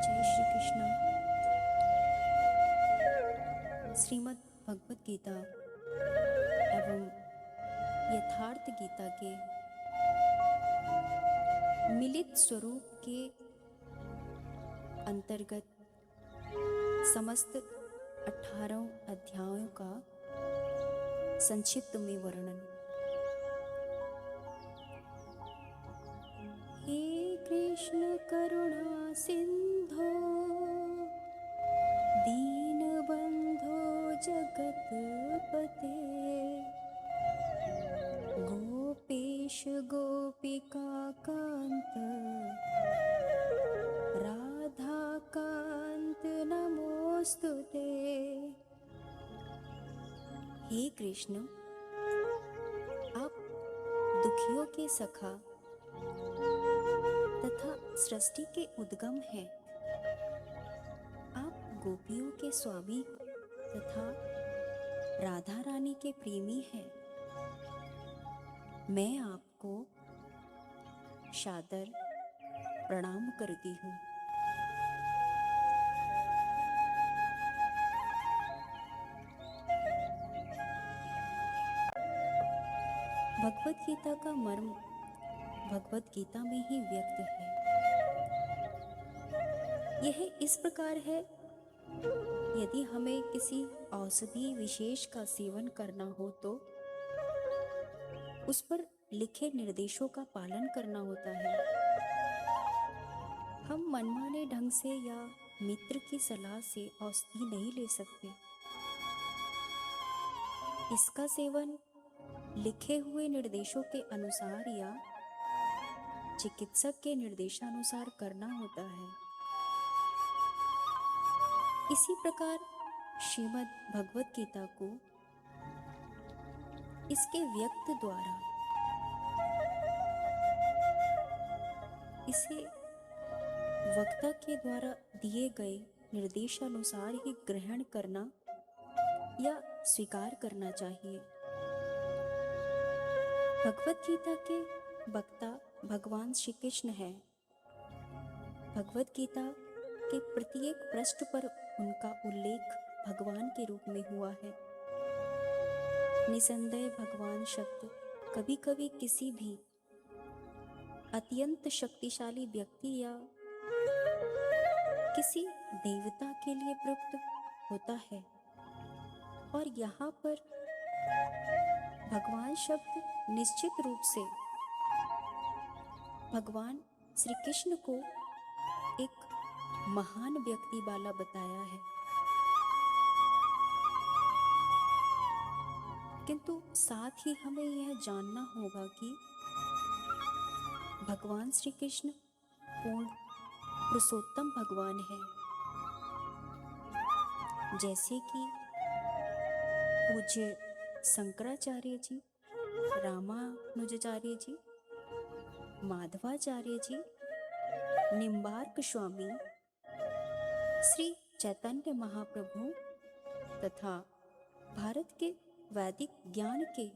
जय श्री कृष्ण। श्रीमद् भगवत गीता एवं यथार्थ गीता के मिलित स्वरूप के अंतर्गत समस्त 18 अध्यायों का संक्षिप्त में वर्णन। हे कृष्ण करुणा सिंधो दीनबंधो जगतपते गोपेश गोपिका कांत राधा कांत नमोस्तुते। हे कृष्ण, आप दुखियों के सखा तथा सृष्टि के उद्गम हैं। आप गोपियों के स्वामी तथा राधा रानी के प्रेमी हैं। मैं आपको सादर प्रणाम करती हूँ। भगवत गीता का मर्म भगवत गीता में ही व्यक्त है। यह इस प्रकार है, यदि हमें किसी औषधि विशेष का सेवन करना हो तो उस पर लिखे निर्देशों का पालन करना होता है। हम मनमाने ढंग से या मित्र की सलाह से औषधि नहीं ले सकते। इसका सेवन लिखे हुए निर्देशों के अनुसार या चिकित्सक के निर्देशानुसार करना होता है। इसी प्रकार श्रीमद् भगवत गीता को इसके व्यक्त द्वारा इसे वक्ता के द्वारा दिए गए निर्देशानुसार ही ग्रहण करना या स्वीकार करना चाहिए। भगवत गीता के वक्ता भगवान श्री कृष्ण हैं। भगवत गीता के प्रत्येक पृष्ठ पर उनका उल्लेख भगवान के रूप में हुआ है। निसंदेह भगवान शब्द कभी कभी किसी भी अत्यंत शक्तिशाली व्यक्ति या किसी देवता के लिए प्रयुक्त होता है, और यहाँ पर भगवान शब्द निश्चित रूप से भगवान श्री कृष्ण को एक महान व्यक्ति वाला बताया है। किंतु साथ ही हमें यह जानना होगा कि भगवान श्री कृष्ण पूर्ण पुरुषोत्तम भगवान है। जैसे कि पूज्य शंकराचार्य जी, रामानुजाचार्य जी, माधवाचार्य जी, निम्बार्क स्वामी, श्री चैतन्य महाप्रभु तथा भारत के वैदिक ज्ञान के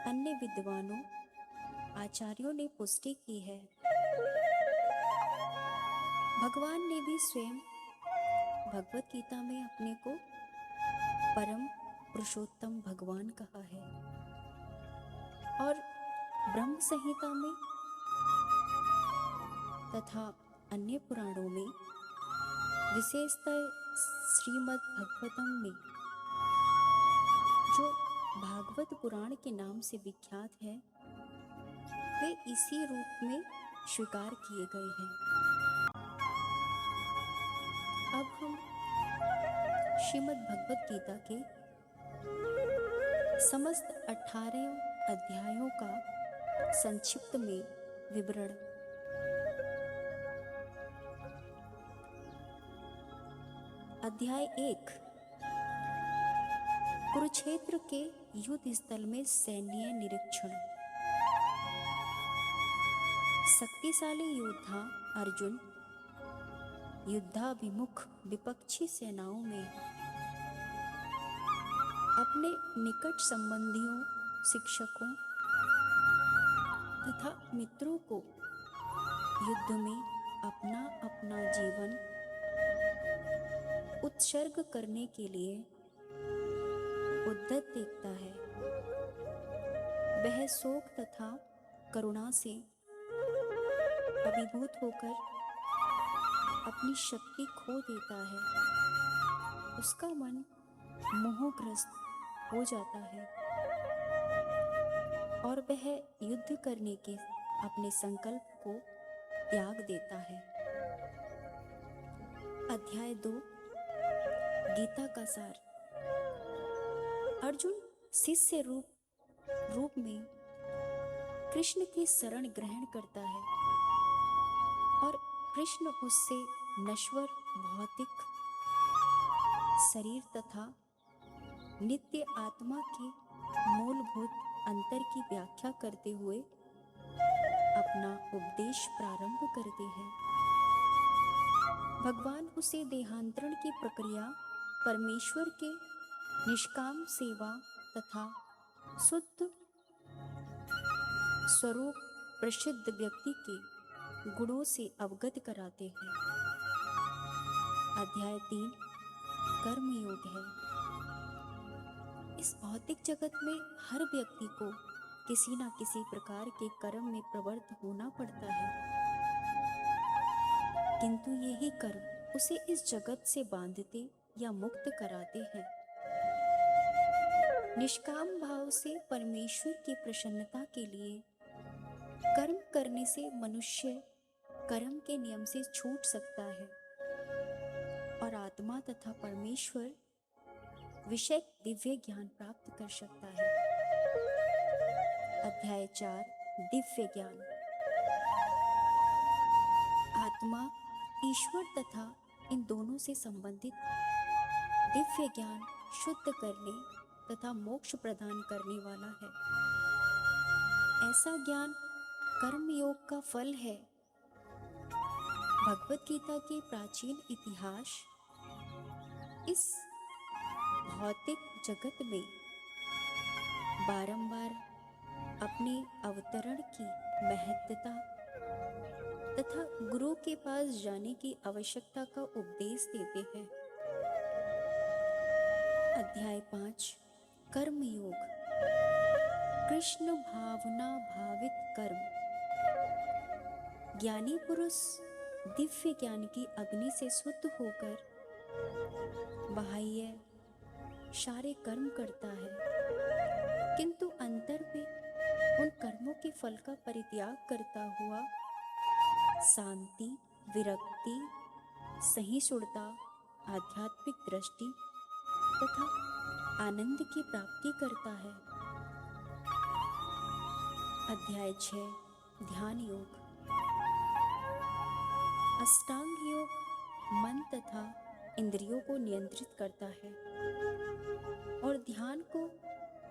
अन्य विद्वानों आचार्यों ने पुष्टि की है। भगवान ने भी स्वयं भगवत गीता में अपने को परम पुरुषोत्तम भगवान कहा है, और ब्रह्म संहिता में तथा अन्य पुराणों में, विशेषतः श्रीमद् भागवतम में, जो भागवत पुराण के नाम से विख्यात है, वे इसी रूप में स्वीकार किए गए हैं। अब हम श्रीमद् भगवत गीता के समस्त 18 अध्यायों का संक्षिप्त में विवरण। अध्याय 1, कुरुक्षेत्र के युद्ध स्थल में सैन्य निरीक्षण। शक्तिशाली योद्धा अर्जुन युद्धाभिमुख विपक्षी सेनाओं में अपने निकट संबंधियों, शिक्षकों तथा मित्रों को युद्ध में अपना अपना जीवन उत्सर्ग करने के लिए उद्यत देखता है। वह शोक तथा करुणा से अभिभूत होकर अपनी शक्ति खो देता है। उसका मन मोहग्रस्त हो जाता है और वह युद्ध करने के अपने संकल्प को त्याग देता है। अध्याय 2 गीता का सार। अर्जुन शिष्य रूप में कृष्ण की शरण ग्रहण करता है और कृष्ण उससे नश्वर भौतिक शरीर तथा नित्य आत्मा के मूलभूत अंतर की व्याख्या करते हुए अपना उपदेश प्रारंभ करते हैं। भगवान उसे देहांतरण की प्रक्रिया, परमेश्वर के निष्काम सेवा तथा शुद्ध स्वरूप प्रसिद्ध व्यक्ति के गुणों से अवगत कराते हैं। अध्याय 3 कर्मयोग है। इस भौतिक जगत में हर व्यक्ति को किसी न किसी प्रकार के कर्म में प्रवृत्त होना पड़ता है, किंतु यही कर्म उसे इस जगत से बांधते या मुक्त कराते हैं। निष्काम भाव से परमेश्वर की प्रसन्नता के लिए कर्म करने से मनुष्य कर्म के नियम से छूट सकता है और आत्मा तथा परमेश्वर विषय दिव्य ज्ञान प्राप्त कर सकता है। अध्याय 4 दिव्य ज्ञान। आत्मा, ईश्वर तथा इन दोनों से संबंधित दिव्य ज्ञान शुद्ध करने तथा मोक्ष प्रदान करने वाला है। ऐसा ज्ञान कर्म योग का फल है। भगवत गीता के प्राचीन इतिहास इस भौतिक जगत में बारंबार अपने अवतरण की महत्ता तथा गुरु के पास जाने की आवश्यकता का उपदेश देते हैं। अध्याय 5 कर्म योग। कृष्ण भावना भावित कर्म। ज्ञानी पुरुष दिव्य ज्ञान की अग्नि से शुद्ध होकर बाह्य सारे कर्म करता है, किंतु अंतर में उन कर्मों के फल का परित्याग करता हुआ शांति, विरक्ति, सहिष्णुता, आध्यात्मिक दृष्टि तथा आनंद की प्राप्ति करता है। अध्याय 6 ध्यान योग। अष्टांग योग मन तथा इंद्रियों को नियंत्रित करता है और ध्यान को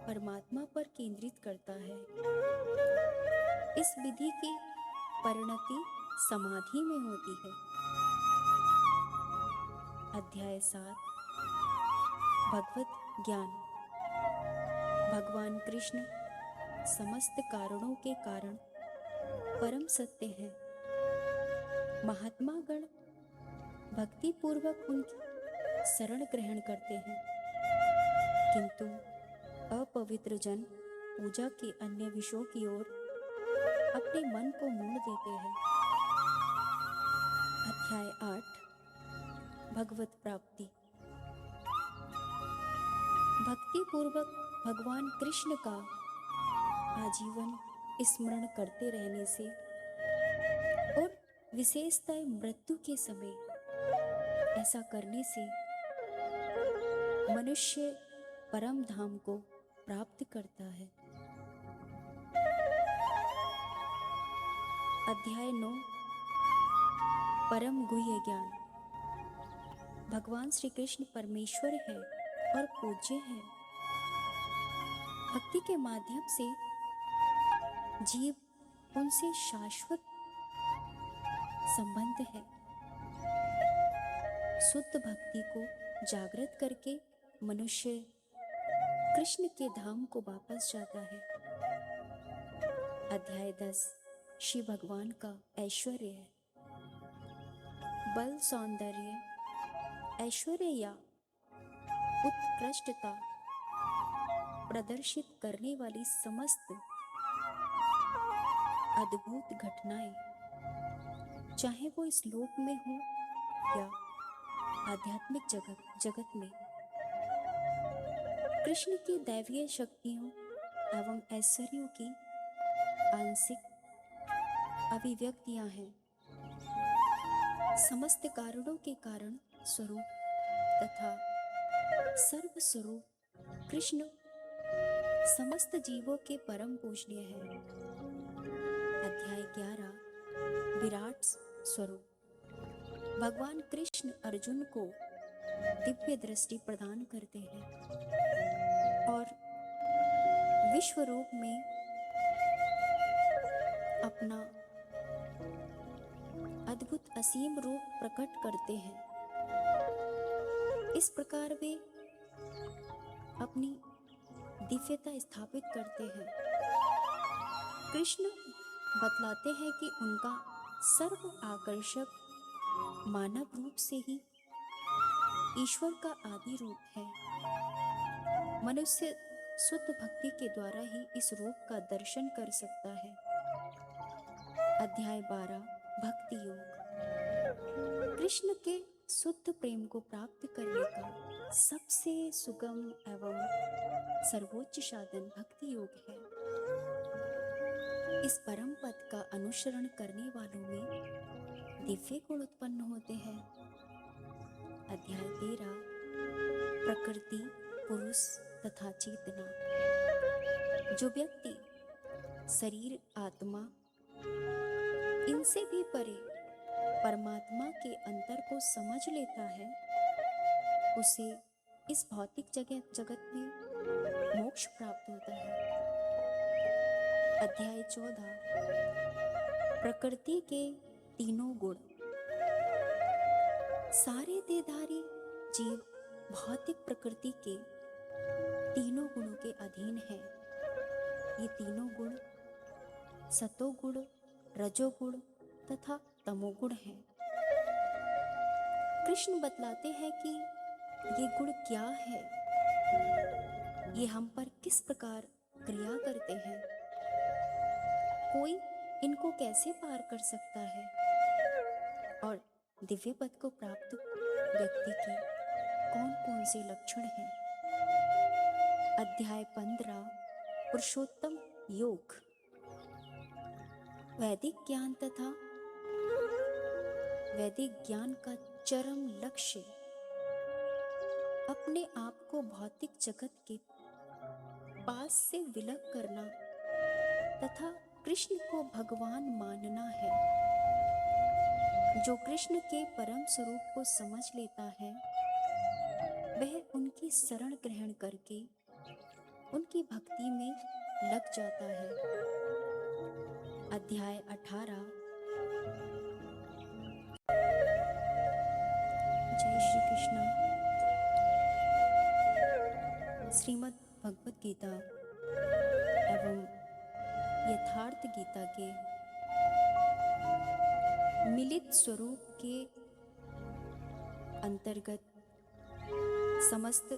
परमात्मा पर केंद्रित करता है। इस विधि की परिणति समाधि में होती है। अध्याय 7 भगवत ज्ञान। भगवान कृष्ण समस्त कारणों के कारण परम सत्य है। महात्मा गण भक्ति पूर्वक उनकी शरण ग्रहण करते हैं, किंतु अपवित्र जन पूजा के अन्य विषयों की ओर अपने मन को मोड़ देते हैं। अध्याय 8 भगवत प्राप्ति। भक्ति पूर्वक भगवान कृष्ण का आजीवन स्मरण करते रहने से और विशेषतः मृत्यु के समय ऐसा करने से मनुष्य परम धाम को प्राप्त करता है। अध्याय 9 परम गुह्य ज्ञान। भगवान श्री कृष्ण परमेश्वर है और पूज्य है। भक्ति के माध्यम से जीव उनसे शाश्वत संबंध है। शुद्ध भक्ति को जागृत करके मनुष्य कृष्ण के धाम को वापस जाता है। अध्याय 10 श्री भगवान का ऐश्वर्य है। बल, सौंदर्य, ऐश्वर्य या उत्कृष्टता प्रदर्शित करने वाली समस्त अद्भुत घटनाएं, चाहे वो इस लोक में हो या आध्यात्मिक जगत में, कृष्ण की दैवीय शक्तियों एवं ऐश्वर्यों की आंशिक अभिव्यक्तियां हैं। समस्त कारणों के कारण स्वरूप तथा सर्वस्वरूप कृष्ण समस्त जीवों के परम पूजनीय है। अध्याय 11 विराट स्वरूप। भगवान कृष्ण अर्जुन को दिव्य दृष्टि प्रदान करते हैं और विश्व रूप में अपना अद्भुत असीम रूप प्रकट करते हैं। इस प्रकार वे अपनी दिव्यता स्थापित करते हैं। कृष्ण बतलाते हैं कि उनका सर्व आकर्षक मानव रूप से ही ईश्वर का आदि रूप है। मनुष्य शुद्ध भक्ति के द्वारा ही इस रूप का दर्शन कर सकता है। अध्याय 12 भक्ति योग। कृष्ण के शुद्ध प्रेम को प्राप्त करने का सबसे सुगम एवं सर्वोच्च साधन भक्ति योग है। इस परम पद का अनुसरण करने वालों में दिव्य गुण उत्पन्न होते हैं। अध्याय 13 प्रकृति, पुरुष तथा चेतना। जो व्यक्ति शरीर, आत्मा इनसे भी परे परमात्मा के अंतर को समझ लेता है, उसे इस भौतिक जगत में मोक्ष प्राप्त होता है। अध्याय 14 प्रकृति के तीनों गुण। सारे देहधारी जीव भौतिक प्रकृति के तीनों गुणों के अधीन हैं। ये तीनों गुण सतोगुण, रजोगुण तथा तमोगुण हैं। कृष्ण बतलाते हैं कि ये गुण क्या है, ये हम पर किस प्रकार क्रिया करते हैं, कोई इनको कैसे पार कर सकता है और दिव्य पद को प्राप्त व्यक्ति के कौन कौन से लक्षण हैं। अध्याय 15 पुरुषोत्तम योग। वैदिक ज्ञान तथा वैदिक ज्ञान का चरम लक्ष्य अपने आप को भौतिक जगत के पास से विलग करना तथा कृष्ण को भगवान मानना है। जो कृष्ण के परम स्वरूप को समझ लेता है, वह उनकी शरण ग्रहण करके उनकी भक्ति में लग जाता है। अध्याय 18 जय श्री कृष्ण। श्रीमद् भगवत गीता एवं यथार्थ गीता के मिलित स्वरूप के अंतर्गत समस्त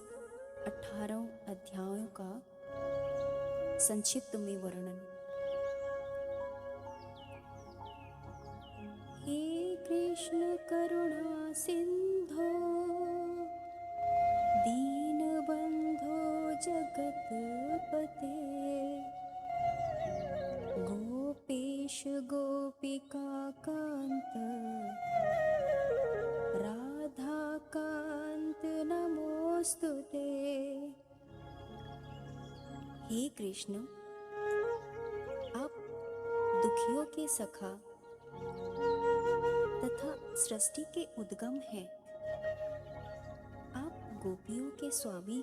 18 अध्यायों का संक्षिप्त में वर्णन। हे कृष्ण करुणा सिंधो दीनबंधो जगतपते गोपेश गोपिका कांत राधा कांत नमोस्तुते। हे कृष्ण, आप दुखियों के सखा तथा सृष्टि के उद्गम हैं। आप गोपियों के स्वामी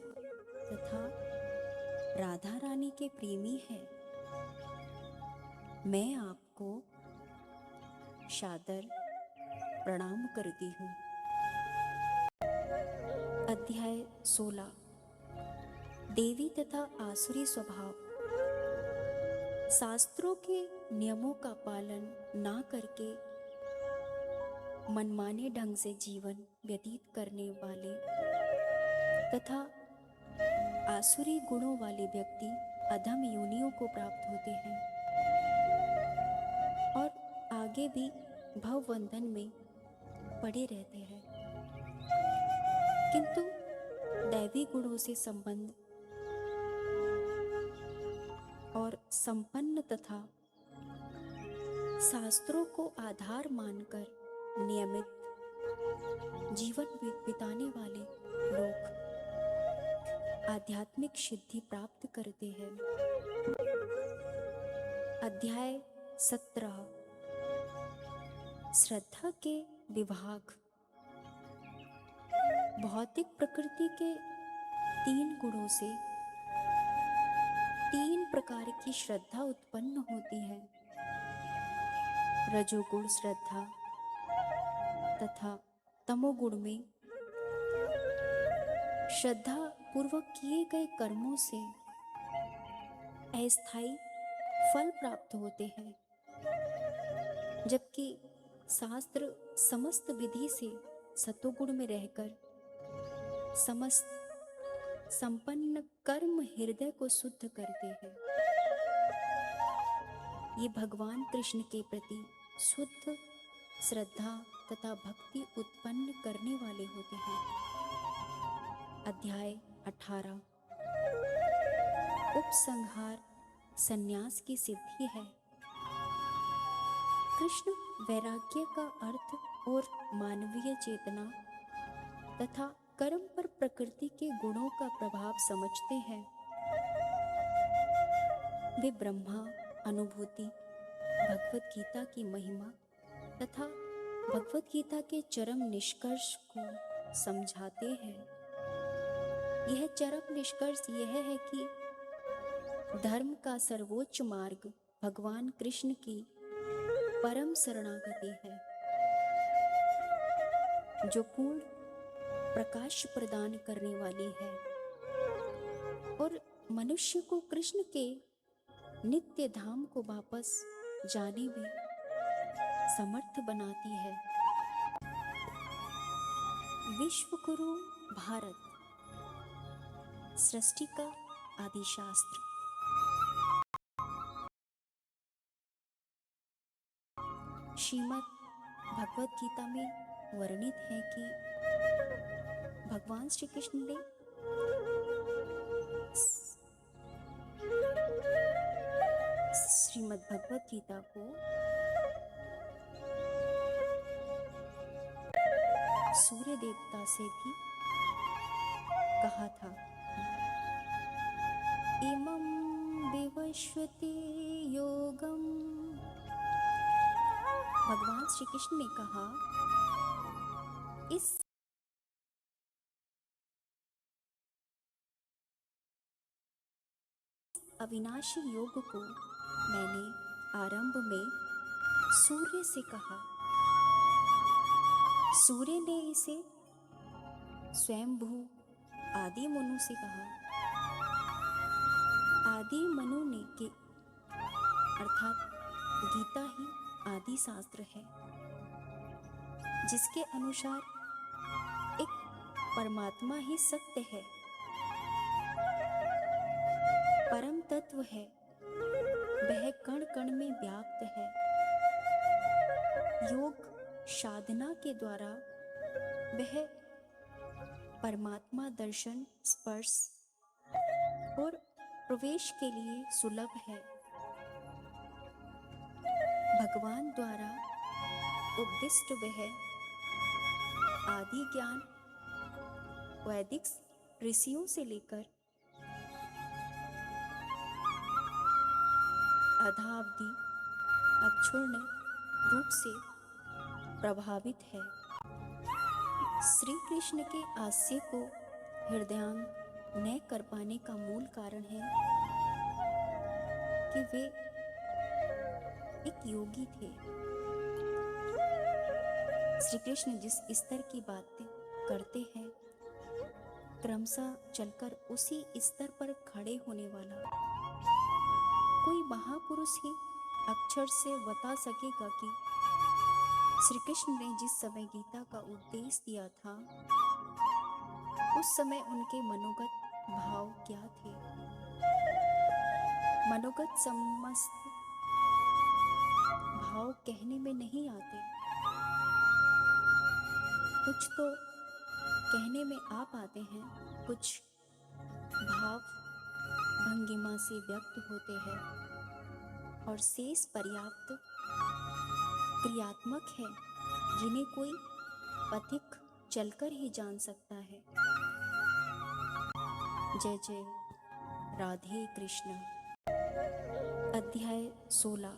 तथा राधा रानी के प्रेमी हैं। मैं आपको सादर प्रणाम करती हूँ। अध्याय 16 देवी तथा आसुरी स्वभाव। शास्त्रों के नियमों का पालन ना करके मनमाने ढंग से जीवन व्यतीत करने वाले तथा आसुरी गुणों वाले व्यक्ति अधम योनियों को प्राप्त होते हैं और आगे भी भवबंधन में पड़े रहते हैं। किंतु दैवी गुणों से संबंध और संपन्न तथा शास्त्रों को आधार मानकर नियमित जीवन बिताने वाले लोग आध्यात्मिक सिद्धि प्राप्त करते हैं। अध्याय 17 श्रद्धा के विभाग। भौतिक प्रकृति के 3 गुणों से 3 प्रकार की श्रद्धा उत्पन्न होती है। रजोगुण श्रद्धा तथा तमोगुण में श्रद्धा पूर्वक किए गए कर्मों से अस्थायी फल प्राप्त होते हैं, जबकि शास्त्र समस्त विधि से सतोगुण में रहकर समस्त संपन्न कर्म हृदय को शुद्ध करते हैं। ये भगवान कृष्ण के प्रति शुद्ध श्रद्धा तथा भक्ति उत्पन्न करने वाले होते हैं। अध्याय 18 उपसंहार संन्यास की सिद्धि है। कृष्ण वैराग्य का अर्थ और मानवीय चेतना तथा कर्म पर प्रकृति के गुणों का प्रभाव समझते हैं। वे ब्रह्मा, अनुभूति, भगवत गीता की महिमा तथा भगवत गीता के चरम निष्कर्ष को समझाते हैं। यह चरम निष्कर्ष यह है कि धर्म का सर्वोच्च मार्ग भगवान कृष्ण की परम शरणागति है, जो पूर्ण प्रकाश प्रदान करने वाली है और मनुष्य को कृष्ण के नित्य धाम को वापस जाने में समर्थ बनाती है। विश्व गुरु भारत सृष्टि का आदिशास्त्र। श्रीमद् भगवत गीता में वर्णित है कि भगवान श्री कृष्ण ने श्रीमद् भगवत गीता को सूर्य देवता से भी कहा था। इमं विवस्वति योगम, भगवान श्री कृष्ण ने कहा, इस अविनाशी योग को मैंने आरंभ में सूर्य से कहा। सूर्य ने इसे स्वयंभू आदि मनु से कहा। आदि मनु ने के अर्थात गीता ही आदि शास्त्र है, जिसके अनुसार एक परमात्मा ही सत्य है, परम तत्व है, वह कण कण में व्याप्त है। योग साधना के द्वारा वह परमात्मा दर्शन, स्पर्श और प्रवेश के लिए सुलभ है। भगवान द्वारा उपदिष्ट वह आदि ज्ञान वैदिक ऋषियों से लेकर अधावधि अक्षुण्ण रूप से प्रभावित है। श्री कृष्ण के आशय को हृदयंग न कर पाने का मूल कारण है कि वे एक योगी थे। श्री कृष्ण जिस स्तर की बातें करते हैं, क्रमशः चलकर उसी स्तर पर खड़े होने वाला कोई महापुरुष ही अक्षर से बता सकेगा कि श्री कृष्ण ने जिस समय गीता का उपदेश दिया था, उस समय उनके मनोगत भाव क्या थे? मनोगत समस्त भाव कहने में नहीं आते, कुछ तो कहने में आ पाते हैं, कुछ भाव भंगिमा से व्यक्त होते हैं और शेष पर्याप्त क्रियात्मक है, जिन्हें कोई पथिक चलकर ही जान सकता है। जय जय राधे कृष्ण। अध्याय 16।